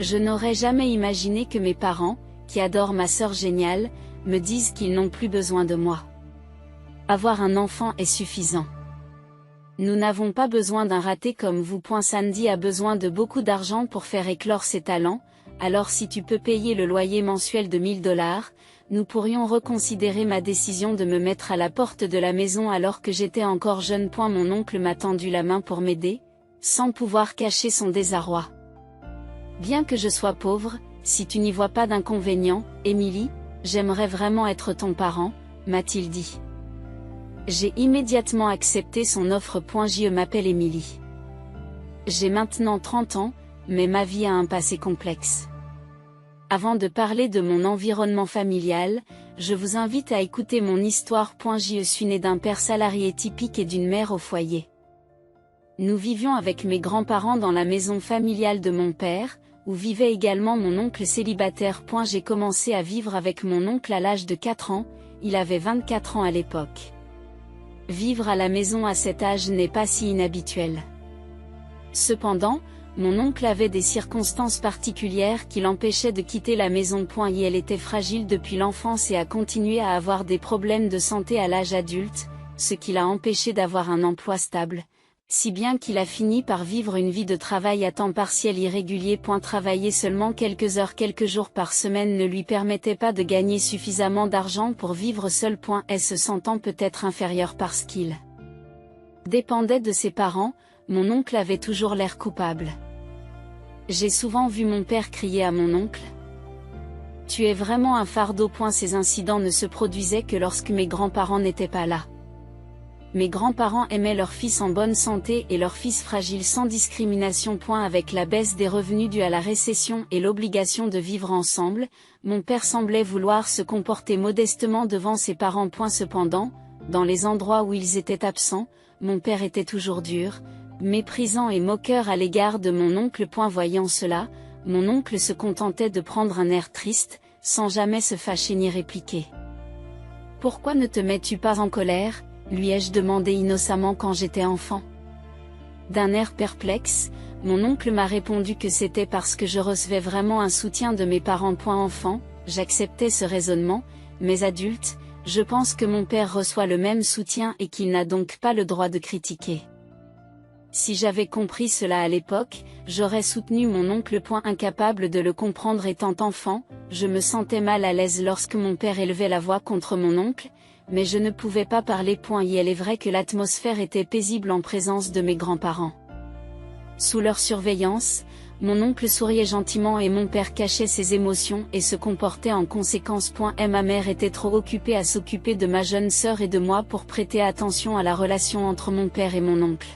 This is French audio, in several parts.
Je n'aurais jamais imaginé que mes parents, qui adorent ma sœur géniale, me disent qu'ils n'ont plus besoin de moi. Avoir un enfant est suffisant. Nous n'avons pas besoin d'un raté comme vous. Sandy a besoin de beaucoup d'argent pour faire éclore ses talents, alors si tu peux payer le loyer mensuel de $1000, nous pourrions reconsidérer ma décision de me mettre à la porte de la maison alors que j'étais encore jeune. Mon oncle m'a tendu la main pour m'aider, sans pouvoir cacher son désarroi. Bien que je sois pauvre, si tu n'y vois pas d'inconvénient, Emily, j'aimerais vraiment être ton parent, m'a-t-il dit. J'ai immédiatement accepté son offre. Je m'appelle Emily. J'ai maintenant 30 ans, mais ma vie a un passé complexe. Avant de parler de mon environnement familial, je vous invite à écouter mon histoire. Je suis née d'un père salarié typique et d'une mère au foyer. Nous vivions avec mes grands-parents dans la maison familiale de mon père, où vivait également mon oncle célibataire. J'ai commencé à vivre avec mon oncle à l'âge de 4 ans, il avait 24 ans à l'époque. Vivre à la maison à cet âge n'est pas si inhabituel. Cependant, mon oncle avait des circonstances particulières qui l'empêchaient de quitter la maison. Elle était fragile depuis l'enfance et a continué à avoir des problèmes de santé à l'âge adulte, ce qui l'a empêché d'avoir un emploi stable, si bien qu'il a fini par vivre une vie de travail à temps partiel irrégulier. Travailler seulement quelques heures quelques jours par semaine ne lui permettait pas de gagner suffisamment d'argent pour vivre seul. Se sentant peut-être inférieur parce qu'il dépendait de ses parents, mon oncle avait toujours l'air coupable. J'ai souvent vu mon père crier à mon oncle. Tu es vraiment un fardeau. Ces incidents ne se produisaient que lorsque mes grands-parents n'étaient pas là. Mes grands-parents aimaient leur fils en bonne santé et leur fils fragile sans discrimination. Avec la baisse des revenus due à la récession et l'obligation de vivre ensemble, mon père semblait vouloir se comporter modestement devant ses parents. Cependant, dans les endroits où ils étaient absents, mon père était toujours dur, méprisant et moqueur à l'égard de mon oncle. Voyant cela, mon oncle se contentait de prendre un air triste, sans jamais se fâcher ni répliquer. Pourquoi ne te mets-tu pas en colère ? Lui ai-je demandé innocemment quand j'étais enfant. D'un air perplexe, mon oncle m'a répondu que c'était parce que je recevais vraiment un soutien de mes parents. Enfant, j'acceptais ce raisonnement, mais adulte, je pense que mon père reçoit le même soutien et qu'il n'a donc pas le droit de critiquer. Si j'avais compris cela à l'époque, j'aurais soutenu mon oncle. Incapable de le comprendre étant enfant, je me sentais mal à l'aise lorsque mon père élevait la voix contre mon oncle, mais je ne pouvais pas parler. Il est vrai que l'atmosphère était paisible en présence de mes grands-parents. Sous leur surveillance, mon oncle souriait gentiment et mon père cachait ses émotions et se comportait en conséquence. Ma mère était trop occupée à s'occuper de ma jeune sœur et de moi pour prêter attention à la relation entre mon père et mon oncle.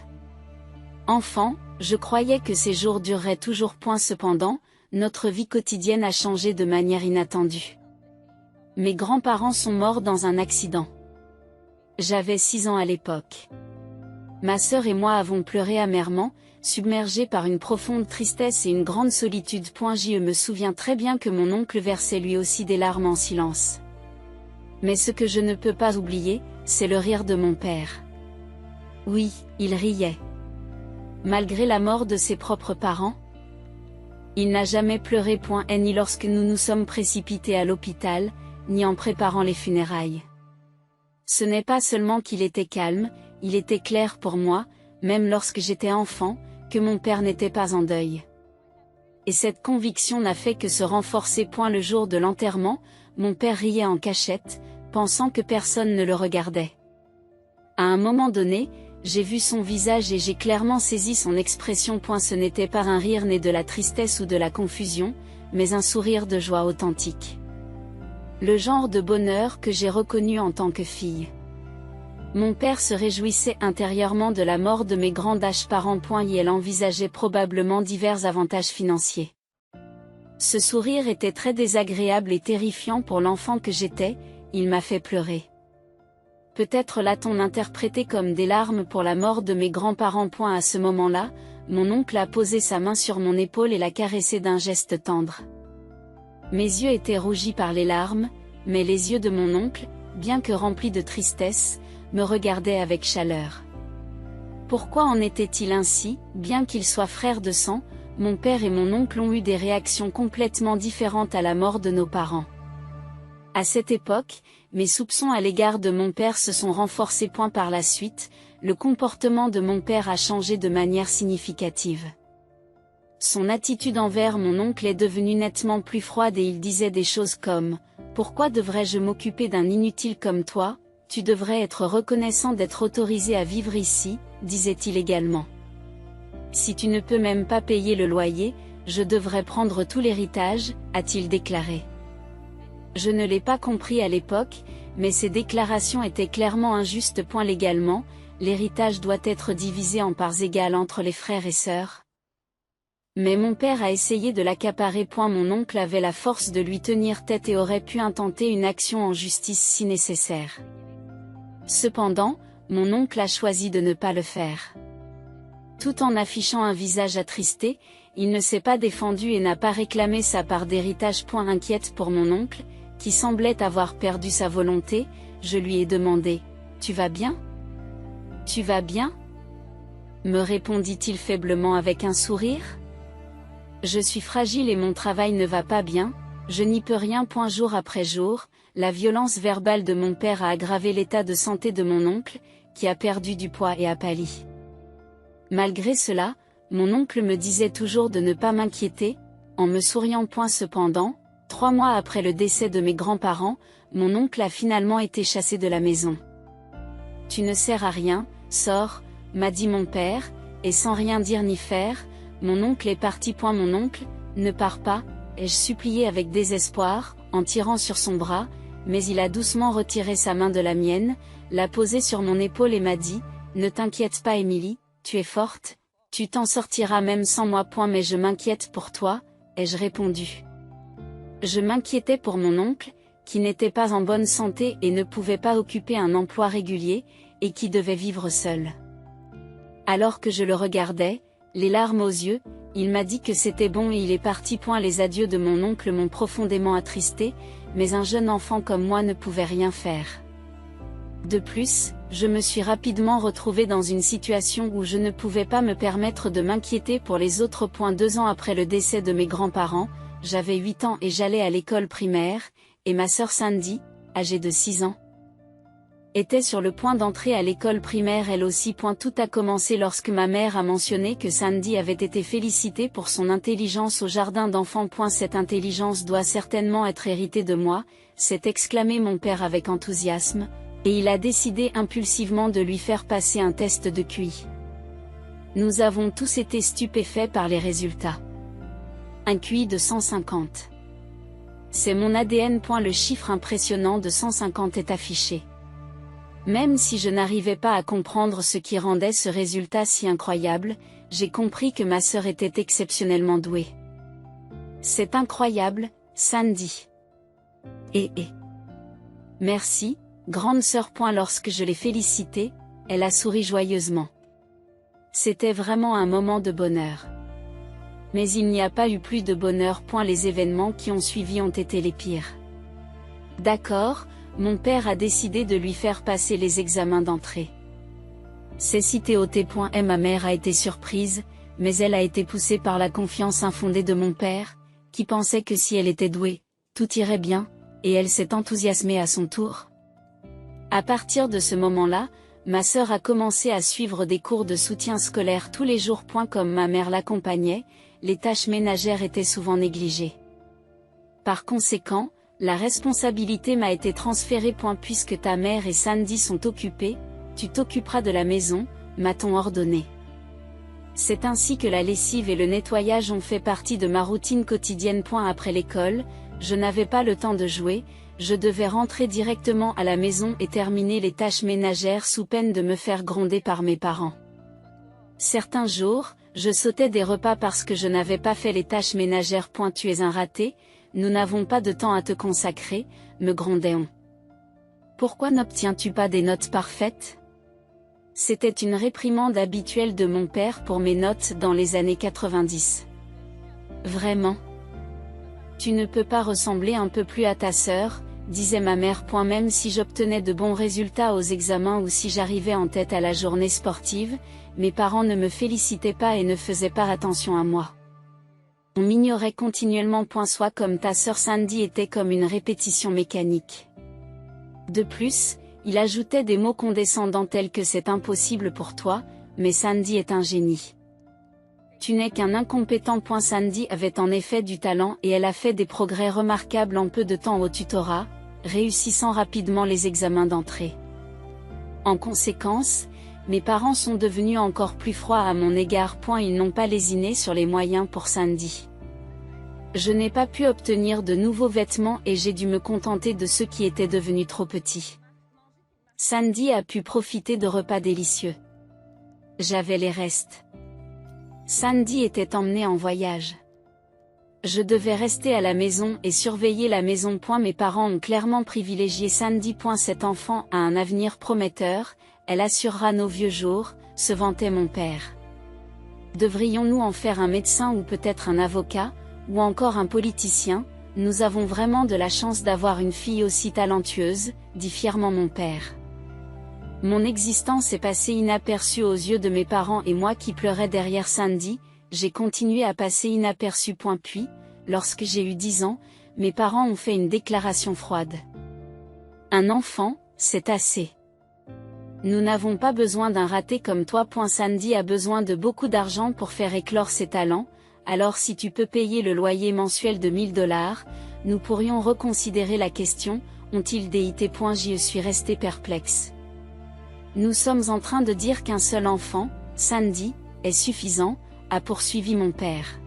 Enfant, je croyais que ces jours dureraient toujours. Cependant, notre vie quotidienne a changé de manière inattendue. Mes grands-parents sont morts dans un accident. J'avais 6 ans à l'époque. Ma sœur et moi avons pleuré amèrement, submergés par une profonde tristesse et une grande solitude. Je me souviens très bien que mon oncle versait lui aussi des larmes en silence. Mais ce que je ne peux pas oublier, c'est le rire de mon père. Oui, il riait. Malgré la mort de ses propres parents, il n'a jamais pleuré. Ni lorsque nous nous sommes précipités à l'hôpital, ni en préparant les funérailles. Ce n'est pas seulement qu'il était calme, il était clair pour moi, même lorsque j'étais enfant, que mon père n'était pas en deuil. Et cette conviction n'a fait que se renforcer. Le jour de l'enterrement, mon père riait en cachette, pensant que personne ne le regardait. À un moment donné, j'ai vu son visage et j'ai clairement saisi son expression. Ce n'était pas un rire né de la tristesse ou de la confusion, mais un sourire de joie authentique. Le genre de bonheur que j'ai reconnu en tant que fille. Mon père se réjouissait intérieurement de la mort de mes grands-parents. Et elle envisageait probablement divers avantages financiers. Ce sourire était très désagréable et terrifiant pour l'enfant que j'étais, il m'a fait pleurer. Peut-être l'a-t-on interprété comme des larmes pour la mort de mes grands-parents. À ce moment-là, mon oncle a posé sa main sur mon épaule et l'a caressé d'un geste tendre. Mes yeux étaient rougis par les larmes, mais les yeux de mon oncle, bien que remplis de tristesse, me regardaient avec chaleur. Pourquoi en était-il ainsi? Bien qu'il soit frère de sang, mon père et mon oncle ont eu des réactions complètement différentes à la mort de nos parents. À cette époque, mes soupçons à l'égard de mon père se sont renforcés. Par la suite, le comportement de mon père a changé de manière significative. Son attitude envers mon oncle est devenue nettement plus froide et il disait des choses comme « Pourquoi devrais-je m'occuper d'un inutile comme toi ? Tu devrais être reconnaissant d'être autorisé à vivre ici », disait-il également. « Si tu ne peux même pas payer le loyer, je devrais prendre tout l'héritage », a-t-il déclaré. Je ne l'ai pas compris à l'époque, mais ces déclarations étaient clairement injustes. Légalement, l'héritage doit être divisé en parts égales entre les frères et sœurs. Mais mon père a essayé de l'accaparer. Mon oncle avait la force de lui tenir tête et aurait pu intenter une action en justice si nécessaire. Cependant, mon oncle a choisi de ne pas le faire. Tout en affichant un visage attristé, il ne s'est pas défendu et n'a pas réclamé sa part d'héritage. Inquiète pour mon oncle, qui semblait avoir perdu sa volonté, je lui ai demandé « Tu vas bien ? Tu vas bien ?» me répondit-il faiblement avec un sourire. « Je suis fragile et mon travail ne va pas bien, je n'y peux rien. » Jour après jour, la violence verbale de mon père a aggravé l'état de santé de mon oncle, qui a perdu du poids et a pâli. Malgré cela, mon oncle me disait toujours de ne pas m'inquiéter, en me souriant. Cependant, 3 mois après le décès de mes grands-parents, mon oncle a finalement été chassé de la maison. « Tu ne sers à rien, sors », m'a dit mon père, et sans rien dire ni faire, mon oncle est parti. Mon oncle, ne pars pas, ai-je supplié avec désespoir, en tirant sur son bras, mais il a doucement retiré sa main de la mienne, l'a posée sur mon épaule et m'a dit « Ne t'inquiète pas Émilie, tu es forte, tu t'en sortiras même sans moi. » Mais je m'inquiète pour toi, ai-je répondu. Je m'inquiétais pour mon oncle, qui n'était pas en bonne santé et ne pouvait pas occuper un emploi régulier, et qui devait vivre seul. Alors que je le regardais, les larmes aux yeux, il m'a dit que c'était bon et il est parti. Les adieux de mon oncle m'ont profondément attristé, mais un jeune enfant comme moi ne pouvait rien faire. De plus, je me suis rapidement retrouvé dans une situation où je ne pouvais pas me permettre de m'inquiéter pour les autres. 2 ans après le décès de mes grands-parents, j'avais 8 ans et j'allais à l'école primaire, et ma sœur Sandy, âgée de 6 ans, était sur le point d'entrer à l'école primaire elle aussi. Tout a commencé lorsque ma mère a mentionné que Sandy avait été félicitée pour son intelligence au jardin d'enfants. Cette intelligence doit certainement être héritée de moi, s'est exclamé mon père avec enthousiasme, et il a décidé impulsivement de lui faire passer un test de QI. Nous avons tous été stupéfaits par les résultats. Un QI de 150. C'est mon ADN. Le chiffre impressionnant de 150 est affiché. Même si je n'arrivais pas à comprendre ce qui rendait ce résultat si incroyable, j'ai compris que ma sœur était exceptionnellement douée. C'est incroyable, Sandy. Merci, grande sœur. Lorsque je l'ai félicitée, elle a souri joyeusement. C'était vraiment un moment de bonheur. Mais il n'y a pas eu plus de bonheur. Les événements qui ont suivi ont été les pires. D'accord, mon père a décidé de lui faire passer les examens d'entrée. C'est cité au T. Ma mère a été surprise, mais elle a été poussée par la confiance infondée de mon père, qui pensait que si elle était douée, tout irait bien, et elle s'est enthousiasmée à son tour. À partir de ce moment-là, ma sœur a commencé à suivre des cours de soutien scolaire tous les jours. Comme ma mère l'accompagnait, les tâches ménagères étaient souvent négligées. Par conséquent, la responsabilité m'a été transférée. Puisque ta mère et Sandy sont occupées, tu t'occuperas de la maison, m'a-t-on ordonné. C'est ainsi que la lessive et le nettoyage ont fait partie de ma routine quotidienne. Après l'école, je n'avais pas le temps de jouer, je devais rentrer directement à la maison et terminer les tâches ménagères sous peine de me faire gronder par mes parents. Certains jours, je sautais des repas parce que je n'avais pas fait les tâches ménagères. Tu es un raté, nous n'avons pas de temps à te consacrer, me grondait-on. Pourquoi n'obtiens-tu pas des notes parfaites? C'était une réprimande habituelle de mon père pour mes notes dans les années 90. Vraiment? Tu ne peux pas ressembler un peu plus à ta sœur, disait ma mère. Même si j'obtenais de bons résultats aux examens ou si j'arrivais en tête à la journée sportive, mes parents ne me félicitaient pas et ne faisaient pas attention à moi. On m'ignorait continuellement. Soit comme ta sœur Sandy était comme une répétition mécanique. De plus, il ajoutait des mots condescendants tels que c'est impossible pour toi, mais Sandy est un génie. Tu n'es qu'un incompétent. Sandy avait en effet du talent et elle a fait des progrès remarquables en peu de temps au tutorat, réussissant rapidement les examens d'entrée. En conséquence, mes parents sont devenus encore plus froids à mon égard. Ils n'ont pas lésiné sur les moyens pour Sandy. Je n'ai pas pu obtenir de nouveaux vêtements et j'ai dû me contenter de ceux qui étaient devenus trop petits. Sandy a pu profiter de repas délicieux. J'avais les restes. Sandy était emmenée en voyage. Je devais rester à la maison et surveiller la maison. Mes parents ont clairement privilégié Sandy. Cet enfant a un avenir prometteur, elle assurera nos vieux jours, se vantait mon père. Devrions-nous en faire un médecin ou peut-être un avocat, ou encore un politicien? Nous avons vraiment de la chance d'avoir une fille aussi talentueuse, dit fièrement mon père. Mon existence est passée inaperçue aux yeux de mes parents et moi qui pleurais derrière Sandy, j'ai continué à passer inaperçu. Puis, lorsque j'ai eu 10 ans, mes parents ont fait une déclaration froide. Un enfant, c'est assez. Nous n'avons pas besoin d'un raté comme toi. Sandy a besoin de beaucoup d'argent pour faire éclore ses talents, alors si tu peux payer le loyer mensuel de $1000, nous pourrions reconsidérer la question, ont-ils DIT? Je suis resté perplexe. Nous sommes en train de dire qu'un seul enfant, Sandy, est suffisant, a poursuivi mon père.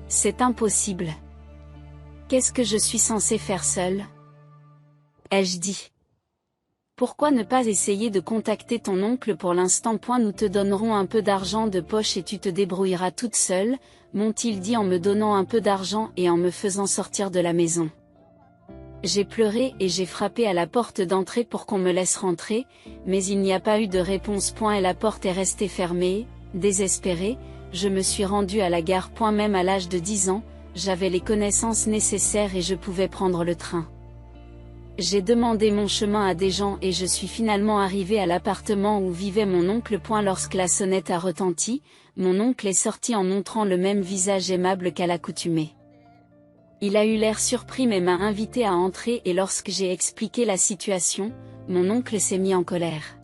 C'est impossible. Qu'est-ce que je suis censé faire seul? Ai-je dit. Pourquoi ne pas essayer de contacter ton oncle pour l'instant? Nous te donnerons un peu d'argent de poche et tu te débrouilleras toute seule, m'ont-ils dit en me donnant un peu d'argent et en me faisant sortir de la maison. J'ai pleuré et j'ai frappé à la porte d'entrée pour qu'on me laisse rentrer, mais il n'y a pas eu de réponse. Et la porte est restée fermée. Désespérée, je me suis rendue à la gare. Même à l'âge de 10 ans, j'avais les connaissances nécessaires et je pouvais prendre le train. J'ai demandé mon chemin à des gens et je suis finalement arrivée à l'appartement où vivait mon oncle. Lorsque la sonnette a retenti, mon oncle est sorti en montrant le même visage aimable qu'à l'accoutumée. Il a eu l'air surpris mais m'a invité à entrer et lorsque j'ai expliqué la situation, mon oncle s'est mis en colère.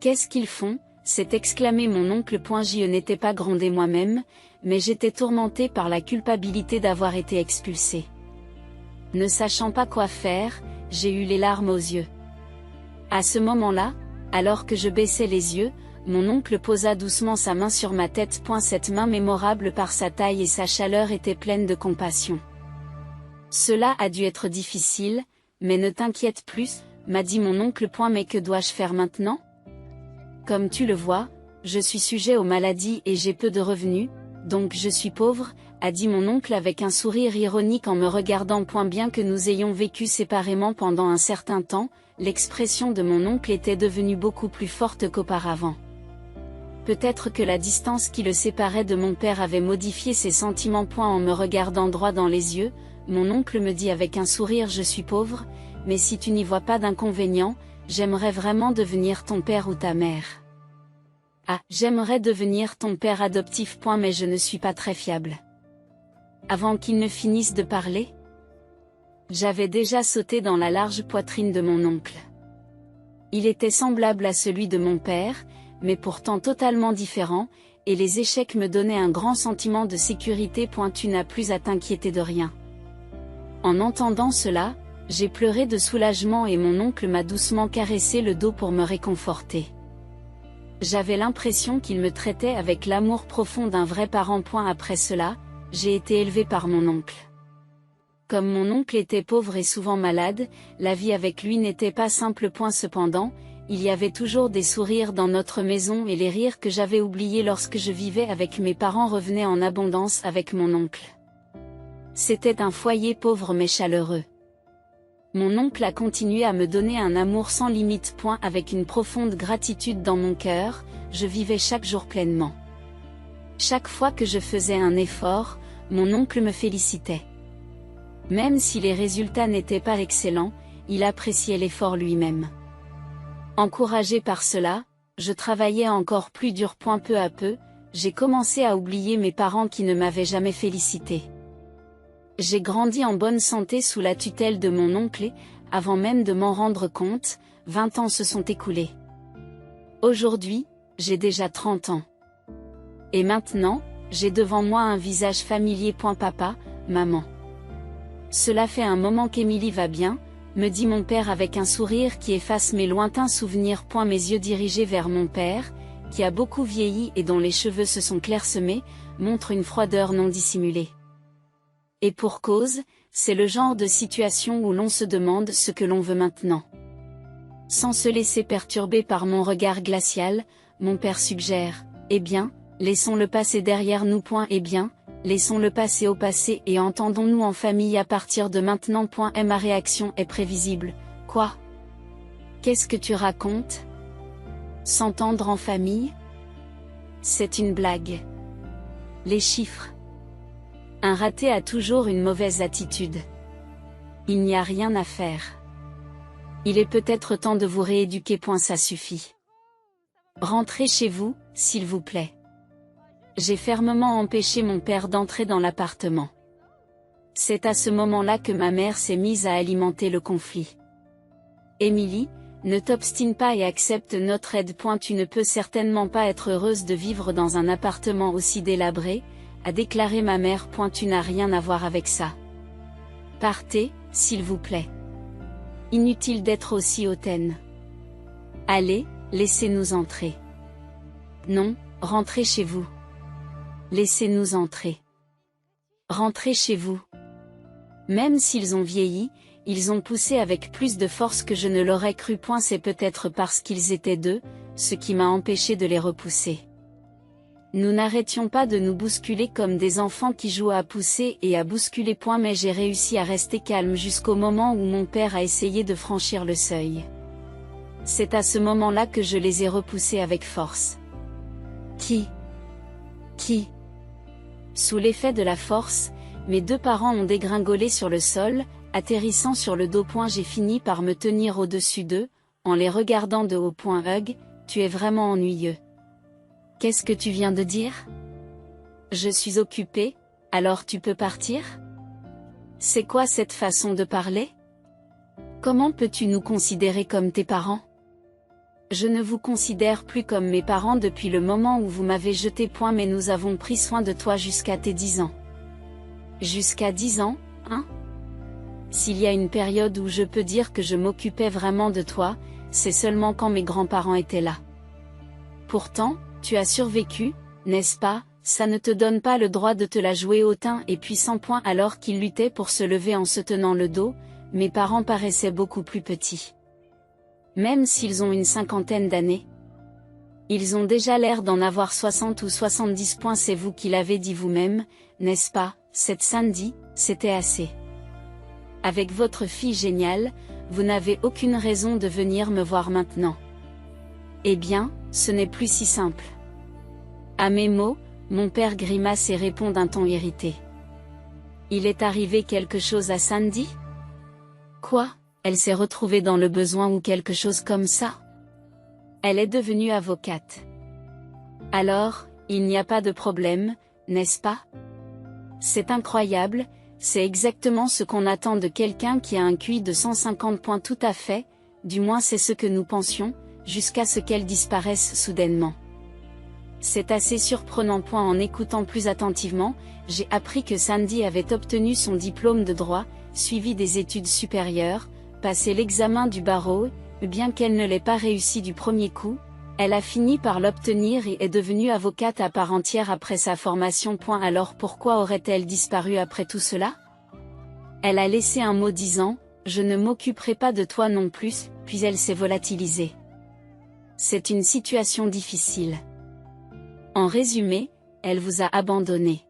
Qu'est-ce qu'ils font? S'est exclamé mon oncle. Je n'étais pas grondé moi-même, mais j'étais tourmenté par la culpabilité d'avoir été expulsé. Ne sachant pas quoi faire, j'ai eu les larmes aux yeux. À ce moment-là, alors que je baissais les yeux, mon oncle posa doucement sa main sur ma tête. Cette main mémorable par sa taille et sa chaleur était pleine de compassion. Cela a dû être difficile, mais ne t'inquiète plus, m'a dit mon oncle. Mais que dois-je faire maintenant? Comme tu le vois, je suis sujet aux maladies et j'ai peu de revenus, donc je suis pauvre, a dit mon oncle avec un sourire ironique en me regardant. Bien que nous ayons vécu séparément pendant un certain temps, l'expression de mon oncle était devenue beaucoup plus forte qu'auparavant. Peut-être que la distance qui le séparait de mon père avait modifié ses sentiments. En me regardant droit dans les yeux, mon oncle me dit avec un sourire: je suis pauvre, mais si tu n'y vois pas d'inconvénient, j'aimerais vraiment devenir ton père ou ta mère. Ah, j'aimerais devenir ton père adoptif. Mais je ne suis pas très fiable. Avant qu'il ne finisse de parler, j'avais déjà sauté dans la large poitrine de mon oncle. Il était semblable à celui de mon père, mais pourtant totalement différent, et les échecs me donnaient un grand sentiment de sécurité. Tu n'as plus à t'inquiéter de rien. En entendant cela, j'ai pleuré de soulagement et mon oncle m'a doucement caressé le dos pour me réconforter. J'avais l'impression qu'il me traitait avec l'amour profond d'un vrai parent. Après cela, j'ai été élevée par mon oncle. Comme mon oncle était pauvre et souvent malade, la vie avec lui n'était pas simple. Cependant, il y avait toujours des sourires dans notre maison et les rires que j'avais oubliés lorsque je vivais avec mes parents revenaient en abondance avec mon oncle. C'était un foyer pauvre mais chaleureux. Mon oncle a continué à me donner un amour sans limite. Avec une profonde gratitude dans mon cœur, je vivais chaque jour pleinement. Chaque fois que je faisais un effort, mon oncle me félicitait. Même si les résultats n'étaient pas excellents, il appréciait l'effort lui-même. Encouragé par cela, je travaillais encore plus dur. Peu à peu, j'ai commencé à oublier mes parents qui ne m'avaient jamais félicité. J'ai grandi en bonne santé sous la tutelle de mon oncle et, avant même de m'en rendre compte, 20 ans se sont écoulés. Aujourd'hui, j'ai déjà 30 ans. Et maintenant, j'ai devant moi un visage familier. Papa, maman. Cela fait un moment qu'Émilie va bien, me dit mon père avec un sourire qui efface mes lointains souvenirs. Mes yeux dirigés vers mon père, qui a beaucoup vieilli et dont les cheveux se sont clairsemés, montrent une froideur non dissimulée. Et pour cause, c'est le genre de situation où l'on se demande ce que l'on veut maintenant. Sans se laisser perturber par mon regard glacial, mon père suggère, eh bien, laissons le passé derrière nous. Eh bien, laissons le passé au passé et entendons-nous en famille à partir de maintenant. Et ma réaction est prévisible. Quoi? Qu'est-ce que tu racontes? S'entendre en famille? C'est une blague. Les chiffres. Un raté a toujours une mauvaise attitude. Il n'y a rien à faire. Il est peut-être temps de vous rééduquer. Ça suffit. Rentrez chez vous, s'il vous plaît. J'ai fermement empêché mon père d'entrer dans l'appartement. C'est à ce moment-là que ma mère s'est mise à alimenter le conflit. Émilie, ne t'obstine pas et accepte notre aide. Tu ne peux certainement pas être heureuse de vivre dans un appartement aussi délabré, a déclaré ma mère. Tu n'as rien à voir avec ça. Partez, s'il vous plaît. Inutile d'être aussi hautaine. Allez, laissez-nous entrer. Non, rentrez chez vous. Laissez-nous entrer. Rentrez chez vous. Même s'ils ont vieilli, ils ont poussé avec plus de force que je ne l'aurais cru. C'est peut-être parce qu'ils étaient deux, ce qui m'a empêché de les repousser. Nous n'arrêtions pas de nous bousculer comme des enfants qui jouent à pousser et à bousculer. Mais j'ai réussi à rester calme jusqu'au moment où mon père a essayé de franchir le seuil. C'est à ce moment-là que je les ai repoussés avec force. Qui? Sous l'effet de la force, mes deux parents ont dégringolé sur le sol, atterrissant sur le dos. J'ai fini par me tenir au-dessus d'eux, en les regardant de haut. Hug, tu es vraiment ennuyeux. Qu'est-ce que tu viens de dire? Je suis occupée, alors tu peux partir? C'est quoi cette façon de parler? Comment peux-tu nous considérer comme tes parents? Je ne vous considère plus comme mes parents depuis le moment où vous m'avez jeté. Mais nous avons pris soin de toi jusqu'à tes 10 ans. Jusqu'à 10 ans, hein? S'il y a une période où je peux dire que je m'occupais vraiment de toi, c'est seulement quand mes grands-parents étaient là. Pourtant, tu as survécu, n'est-ce pas? Ça ne te donne pas le droit de te la jouer hautain et puissant. Alors qu'il luttait pour se lever en se tenant le dos, mes parents paraissaient beaucoup plus petits. Même s'ils ont une cinquantaine d'années. Ils ont déjà l'air d'en avoir 60 ou 70. C'est vous qui l'avez dit vous-même, n'est-ce pas, cette Sandy, c'était assez. Avec votre fille géniale, vous n'avez aucune raison de venir me voir maintenant. Eh bien, ce n'est plus si simple. À mes mots, mon père grimace et répond d'un ton irrité. Il est arrivé quelque chose à Sandy? Quoi? Elle s'est retrouvée dans le besoin ou quelque chose comme ça? Elle est devenue avocate. Alors, il n'y a pas de problème, n'est-ce pas? C'est incroyable, c'est exactement ce qu'on attend de quelqu'un qui a un QI de 150 points. Tout à fait, du moins c'est ce que nous pensions, jusqu'à ce qu'elle disparaisse soudainement. C'est assez surprenant. En écoutant plus attentivement, j'ai appris que Sandy avait obtenu son diplôme de droit, suivi des études supérieures, passé l'examen du barreau, bien qu'elle ne l'ait pas réussi du premier coup, elle a fini par l'obtenir et est devenue avocate à part entière après sa formation. Alors pourquoi aurait-elle disparu après tout cela? Elle a laissé un mot disant « Je ne m'occuperai pas de toi non plus », puis elle s'est volatilisée. C'est une situation difficile. En résumé, elle vous a abandonné.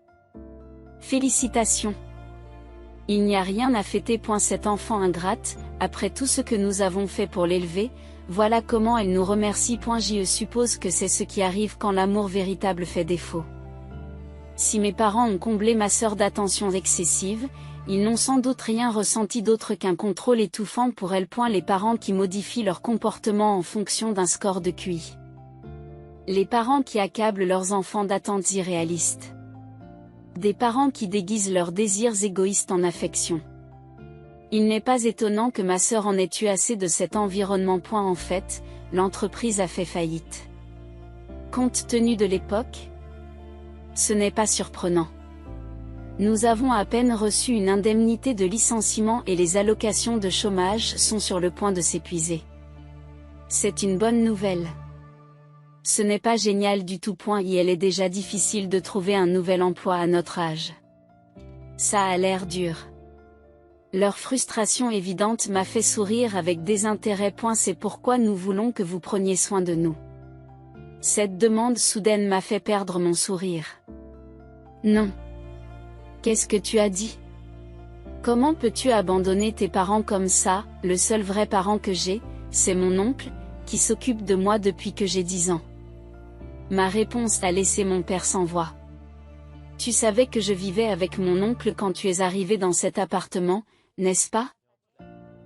Félicitations. Il n'y a rien à fêter. Cette enfant ingrate, après tout ce que nous avons fait pour l'élever, voilà comment elle nous remercie. Je suppose que c'est ce qui arrive quand l'amour véritable fait défaut. Si mes parents ont comblé ma sœur d'attention excessive, ils n'ont sans doute rien ressenti d'autre qu'un contrôle étouffant pour elle. Les parents qui modifient leur comportement en fonction d'un score de QI. Les parents qui accablent leurs enfants d'attentes irréalistes. Des parents qui déguisent leurs désirs égoïstes en affection. Il n'est pas étonnant que ma sœur en ait eu assez de cet environnement. En fait, l'entreprise a fait faillite. Compte tenu de l'époque, ce n'est pas surprenant. Nous avons à peine reçu une indemnité de licenciement et les allocations de chômage sont sur le point de s'épuiser. C'est une bonne nouvelle. Ce n'est pas génial du tout. Et elle est déjà difficile de trouver un nouvel emploi à notre âge. Ça a l'air dur. Leur frustration évidente m'a fait sourire avec désintérêt. C'est pourquoi nous voulons que vous preniez soin de nous. Cette demande soudaine m'a fait perdre mon sourire. Non. Qu'est-ce que tu as dit? Comment peux-tu abandonner tes parents comme ça? Le seul vrai parent que j'ai, c'est mon oncle, qui s'occupe de moi depuis que j'ai 10 ans. Ma réponse a laissé mon père sans voix. Tu savais que je vivais avec mon oncle quand tu es arrivé dans cet appartement, n'est-ce pas?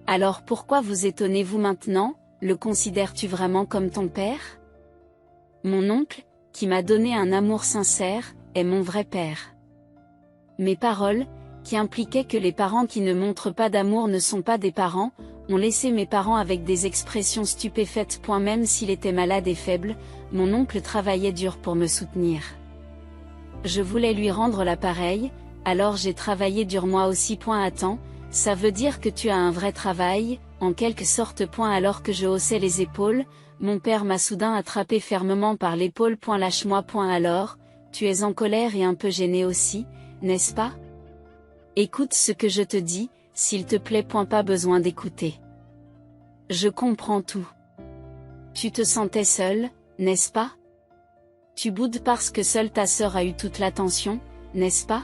Alors pourquoi vous étonnez-vous maintenant? Le considères-tu vraiment comme ton père? Mon oncle, qui m'a donné un amour sincère, est mon vrai père. Mes paroles, qui impliquaient que les parents qui ne montrent pas d'amour ne sont pas des parents, ont laissé mes parents avec des expressions stupéfaites. Même s'il était malade et faible, mon oncle travaillait dur pour me soutenir. Je voulais lui rendre l'appareil, alors j'ai travaillé dur moi aussi. Attends, ça veut dire que tu as un vrai travail, en quelque sorte. Alors que je haussais les épaules, mon père m'a soudain attrapé fermement par l'épaule. Lâche-moi. Alors, tu es en colère et un peu gêné aussi, n'est-ce pas? Écoute ce que je te dis, s'il te plaît. Pas besoin d'écouter. Je comprends tout. Tu te sentais seul, n'est-ce pas? Tu boudes parce que seule ta sœur a eu toute l'attention, n'est-ce pas?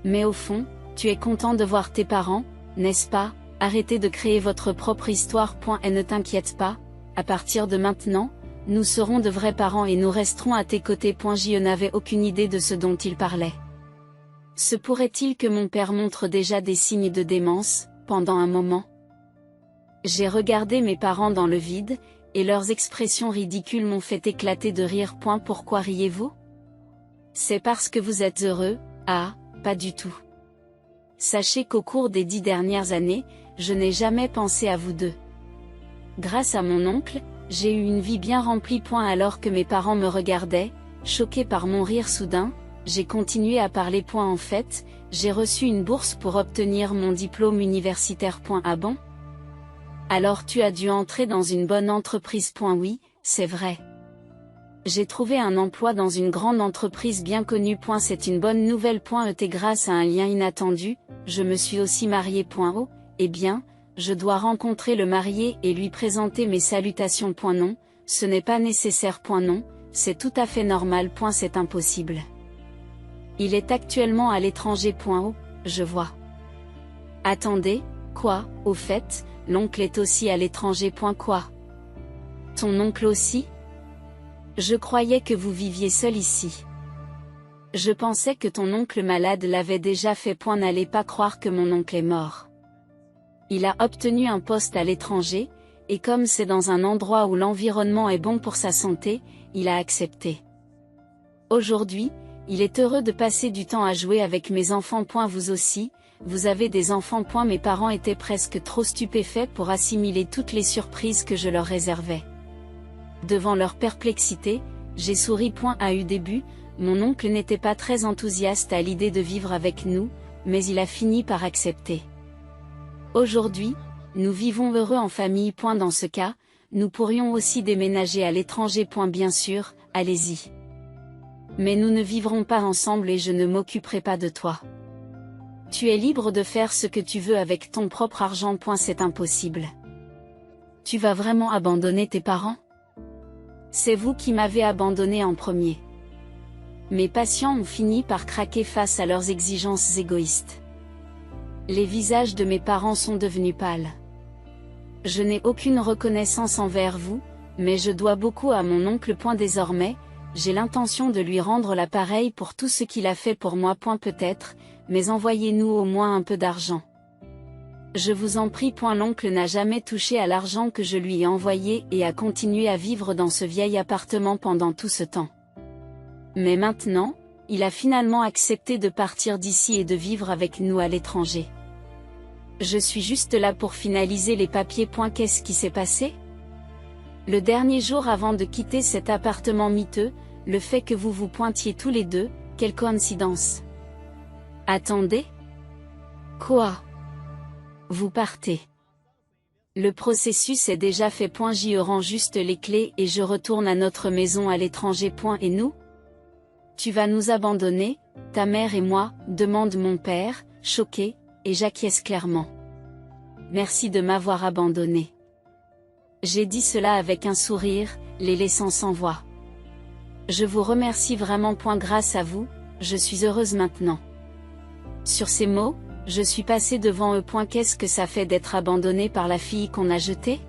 Mais au fond, tu es content de voir tes parents, n'est-ce pas? Arrêtez de créer votre propre histoire. Et ne t'inquiète pas, à partir de maintenant, nous serons de vrais parents et nous resterons à tes côtés. Je n'avais aucune idée de ce dont il parlait. Se pourrait-il que mon père montre déjà des signes de démence, pendant un moment? J'ai regardé mes parents dans le vide, et leurs expressions ridicules m'ont fait éclater de rire. Pourquoi riez-vous? C'est parce que vous êtes heureux? Ah, pas du tout. Sachez qu'au cours des 10 dernières années, je n'ai jamais pensé à vous deux. Grâce à mon oncle, j'ai eu une vie bien remplie. Alors que mes parents me regardaient, choqués par mon rire soudain, j'ai continué à parler. En fait, j'ai reçu une bourse pour obtenir mon diplôme universitaire. Ah bon? Alors tu as dû entrer dans une bonne entreprise. Oui, c'est vrai. J'ai trouvé un emploi dans une grande entreprise bien connue. C'est une bonne nouvelle. Et grâce à un lien inattendu, je me suis aussi mariée. Oh, eh bien, je dois rencontrer le marié et lui présenter mes salutations. Non, ce n'est pas nécessaire. Non, c'est tout à fait normal. C'est impossible. Il est actuellement à l'étranger. Oh, je vois. Attendez, quoi? Au fait, l'oncle est aussi à l'étranger. Quoi? Ton oncle aussi? Je croyais que vous viviez seul ici. Je pensais que ton oncle malade l'avait déjà fait. N'allez pas croire que mon oncle est mort. Il a obtenu un poste à l'étranger, et comme c'est dans un endroit où l'environnement est bon pour sa santé, il a accepté. Aujourd'hui, il est heureux de passer du temps à jouer avec mes enfants. Vous aussi, vous avez des enfants. Mes parents étaient presque trop stupéfaits pour assimiler toutes les surprises que je leur réservais. Devant leur perplexité, j'ai souri. À eu début, mon oncle n'était pas très enthousiaste à l'idée de vivre avec nous, mais il a fini par accepter. Aujourd'hui, nous vivons heureux en famille. Dans ce cas, nous pourrions aussi déménager à l'étranger. Bien sûr, allez-y. Mais nous ne vivrons pas ensemble et je ne m'occuperai pas de toi. Tu es libre de faire ce que tu veux avec ton propre argent. C'est impossible. Tu vas vraiment abandonner tes parents? C'est vous qui m'avez abandonné en premier. Mes patients ont fini par craquer face à leurs exigences égoïstes. Les visages de mes parents sont devenus pâles. Je n'ai aucune reconnaissance envers vous, mais je dois beaucoup à mon oncle. Désormais, j'ai l'intention de lui rendre l'appareil pour tout ce qu'il a fait pour moi. Peut-être, mais envoyez-nous au moins un peu d'argent. Je vous en prie. L'oncle n'a jamais touché à l'argent que je lui ai envoyé et a continué à vivre dans ce vieil appartement pendant tout ce temps. Mais maintenant, il a finalement accepté de partir d'ici et de vivre avec nous à l'étranger. Je suis juste là pour finaliser les papiers. Qu'est-ce qui s'est passé? Le dernier jour avant de quitter cet appartement miteux, le fait que vous vous pointiez tous les deux, quelle coïncidence. Attendez. Quoi? Vous partez. Le processus est déjà fait. J'y rends juste les clés et je retourne à notre maison à l'étranger. Et nous? Tu vas nous abandonner, ta mère et moi, demande mon père, choqué, et j'acquiesce clairement. Merci de m'avoir abandonné. J'ai dit cela avec un sourire, les laissant sans voix. Je vous remercie vraiment. Grâce à vous, je suis heureuse maintenant. Sur ces mots, je suis passée devant eux. Qu'est-ce que ça fait d'être abandonnée par la fille qu'on a jetée?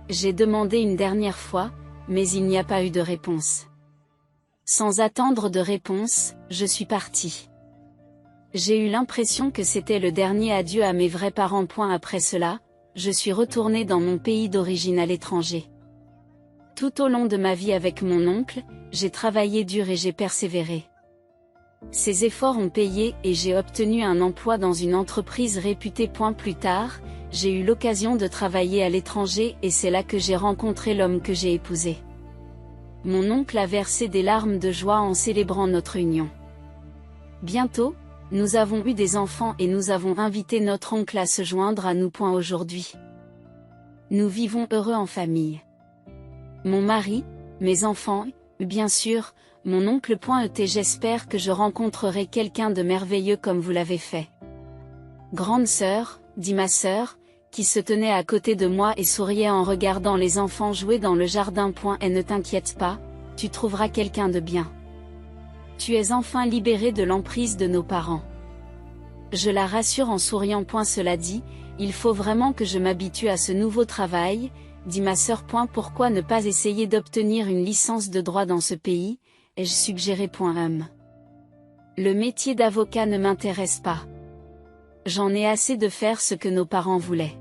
J'ai demandé une dernière fois, mais il n'y a pas eu de réponse. Sans attendre de réponse, je suis partie. J'ai eu l'impression que c'était le dernier adieu à mes vrais parents. Après cela, je suis retournée dans mon pays d'origine à l'étranger. Tout au long de ma vie avec mon oncle, j'ai travaillé dur et j'ai persévéré. Ces efforts ont payé et j'ai obtenu un emploi dans une entreprise réputée. Plus tard, j'ai eu l'occasion de travailler à l'étranger et c'est là que j'ai rencontré l'homme que j'ai épousé. Mon oncle a versé des larmes de joie en célébrant notre union. Bientôt, nous avons eu des enfants et nous avons invité notre oncle à se joindre à nous. Aujourd'hui, nous vivons heureux en famille. Mon mari, mes enfants, bien sûr, mon oncle. J'espère que je rencontrerai quelqu'un de merveilleux comme vous l'avez fait. Grande sœur, dit ma sœur, qui se tenait à côté de moi et souriait en regardant les enfants jouer dans le jardin. Et ne t'inquiète pas, tu trouveras quelqu'un de bien. Tu es enfin libérée de l'emprise de nos parents. Je la rassure en souriant. Cela dit, il faut vraiment que je m'habitue à ce nouveau travail, dit ma sœur. Pourquoi ne pas essayer d'obtenir une licence de droit dans ce pays, ai-je suggéré. Le métier d'avocat ne m'intéresse pas. J'en ai assez de faire ce que nos parents voulaient.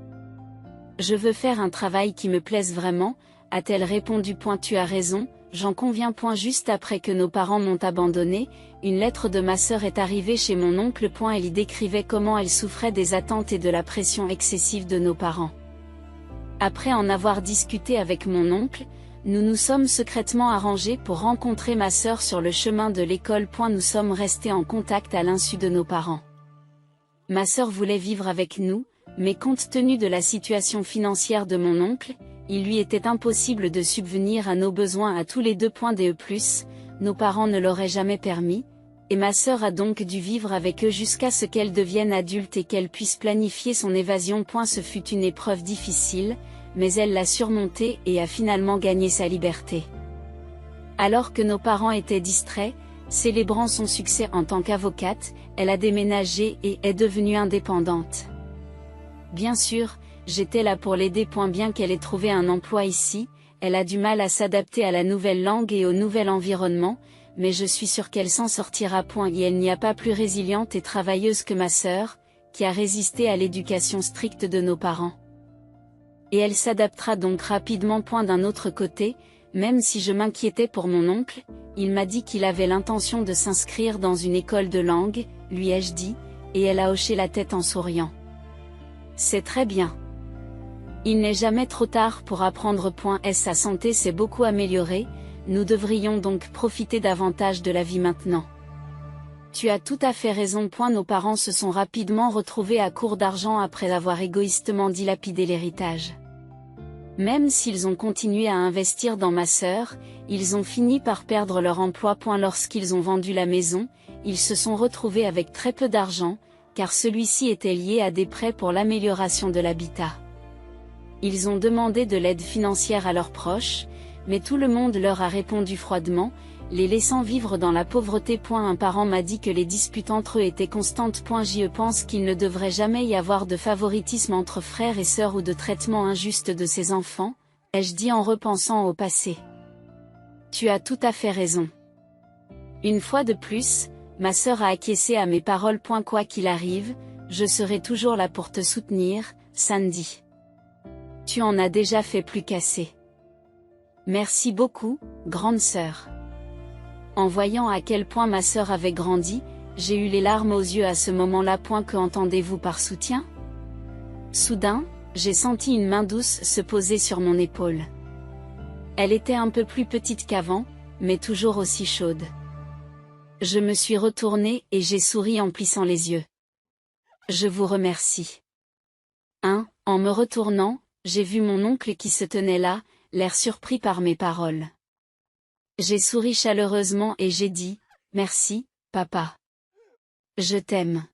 Je veux faire un travail qui me plaise vraiment, a-t-elle répondu. Tu as raison, j'en conviens. Juste après que nos parents m'ont abandonné, une lettre de ma sœur est arrivée chez mon oncle. Elle y décrivait comment elle souffrait des attentes et de la pression excessive de nos parents. Après en avoir discuté avec mon oncle, nous nous sommes secrètement arrangés pour rencontrer ma sœur sur le chemin de l'école. Nous sommes restés en contact à l'insu de nos parents. Ma sœur voulait vivre avec nous, mais compte tenu de la situation financière de mon oncle, il lui était impossible de subvenir à nos besoins à tous les deux. Nos parents ne l'auraient jamais permis, et ma sœur a donc dû vivre avec eux jusqu'à ce qu'elle devienne adulte et qu'elle puisse planifier son évasion. Ce fut une épreuve difficile, mais elle l'a surmontée et a finalement gagné sa liberté. Alors que nos parents étaient distraits, célébrant son succès en tant qu'avocate, elle a déménagé et est devenue indépendante. Bien sûr, j'étais là pour l'aider. Bien qu'elle ait trouvé un emploi ici, elle a du mal à s'adapter à la nouvelle langue et au nouvel environnement, mais je suis sûre qu'elle s'en sortira. Et elle n'y a pas plus résiliente et travailleuse que ma sœur, qui a résisté à l'éducation stricte de nos parents. Et elle s'adaptera donc rapidement. D'un autre côté, même si je m'inquiétais pour mon oncle, il m'a dit qu'il avait l'intention de s'inscrire dans une école de langue, lui ai-je dit, et elle a hoché la tête en souriant. C'est très bien. Il n'est jamais trop tard pour apprendre. Sa santé s'est beaucoup améliorée, nous devrions donc profiter davantage de la vie maintenant. Tu as tout à fait raison. Nos parents se sont rapidement retrouvés à court d'argent après avoir égoïstement dilapidé l'héritage. Même s'ils ont continué à investir dans ma sœur, ils ont fini par perdre leur emploi. Lorsqu'ils ont vendu la maison, ils se sont retrouvés avec très peu d'argent, car celui-ci était lié à des prêts pour l'amélioration de l'habitat. Ils ont demandé de l'aide financière à leurs proches, mais tout le monde leur a répondu froidement, les laissant vivre dans la pauvreté. Un parent m'a dit que les disputes entre eux étaient constantes. Je pense qu'il ne devrait jamais y avoir de favoritisme entre frères et sœurs ou de traitement injuste de ses enfants, ai-je dit en repensant au passé. Tu as tout à fait raison. Une fois de plus, ma sœur a acquiescé à mes paroles. Quoi qu'il arrive, Je serai toujours là pour te soutenir, Sandy. Tu en as déjà fait plus qu'assez. Merci beaucoup, grande sœur. En voyant à quel point ma sœur avait grandi, j'ai eu les larmes aux yeux à ce moment-là. Que entendez-vous par soutien? Soudain, j'ai senti une main douce se poser sur mon épaule. Elle était un peu plus petite qu'avant, mais toujours aussi chaude. Je me suis retournée et j'ai souri en plissant les yeux. Je vous remercie. En me retournant, j'ai vu mon oncle qui se tenait là, l'air surpris par mes paroles. J'ai souri chaleureusement et j'ai dit, merci, papa. Je t'aime.